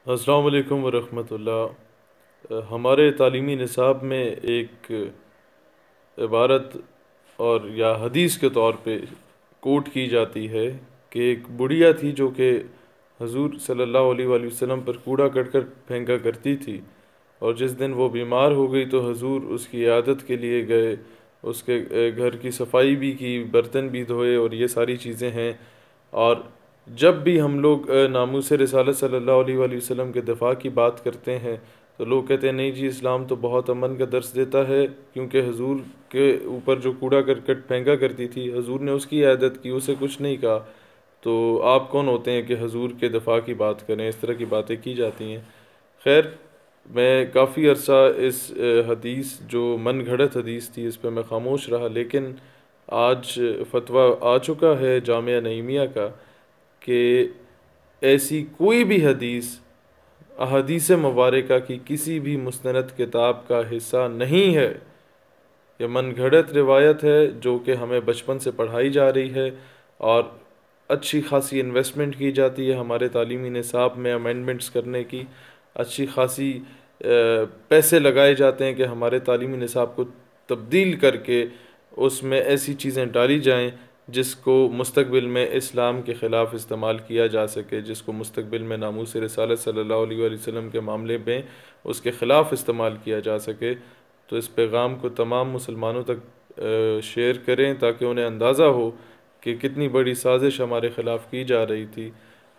السلام علیکم ورحمۃ اللہ۔ ہمارے تعلیمی نصاب میں ایک عبارت اور یا حدیث کے طور پہ کوٹ کی جاتی ہے کہ ایک بڑھیا تھی جو کہ حضور صلی اللہ علیہ وآلہ وسلم پر کوڑا کرکٹ پھینکا کرتی تھی، اور جس دن وہ بیمار ہو گئی تو حضور اس کی عیادت کے لیے گئے، اس کے گھر کی صفائی بھی کی، برتن بھی دھوئے، اور یہ ساری چیزیں ہیں۔ اور جب بھی ہم لوگ ناموس رسالت صلی اللہ علیہ وآلہ وسلم کے دفاع کی بات کرتے ہیں تو لوگ کہتے ہیں نہیں جی، اسلام تو بہت امن کا درس دیتا ہے، کیونکہ حضور کے اوپر جو کوڑا کرکٹ پھینکا کرتی تھی حضور نے اس کی عیادت کی، اسے کچھ نہیں کہا، تو آپ کون ہوتے ہیں کہ حضور کے دفاع کی بات کریں؟ اس طرح کی باتیں کی جاتی ہیں۔ خیر، میں کافی عرصہ اس حدیث جو من گھڑت حدیث تھی اس پہ میں خاموش رہا، لیکن آج فتویٰ آ چکا ہے جامعہ نعیمیہ کا کہ ایسی کوئی بھی حدیث احادیث مبارکہ کی کسی بھی مستند کتاب کا حصہ نہیں ہے۔ یہ من گھڑت روایت ہے جو کہ ہمیں بچپن سے پڑھائی جا رہی ہے، اور اچھی خاصی انویسٹمنٹ کی جاتی ہے ہمارے تعلیمی نصاب میں امینڈمنٹس کرنے کی، اچھی خاصی پیسے لگائے جاتے ہیں کہ ہمارے تعلیمی نصاب کو تبدیل کر کے اس میں ایسی چیزیں ڈالی جائیں جس کو مستقبل میں اسلام کے خلاف استعمال کیا جا سکے، جس کو مستقبل میں ناموس رسالت صلی اللہ علیہ وآلہ وسلم کے معاملے میں اس کے خلاف استعمال کیا جا سکے۔ تو اس پیغام کو تمام مسلمانوں تک شیئر کریں تاکہ انہیں اندازہ ہو کہ کتنی بڑی سازش ہمارے خلاف کی جا رہی تھی،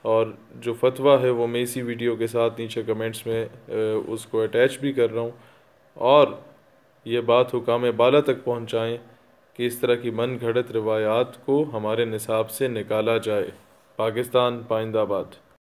اور جو فتویٰ ہے وہ میں اسی ویڈیو کے ساتھ نیچے کمنٹس میں اس کو اٹیچ بھی کر رہا ہوں، اور یہ بات حکام بالا تک پہنچائیں کہ اس طرح کی من گھڑت روایات کو ہمارے نصاب سے نکالا جائے۔ پاکستان پائندہ باد۔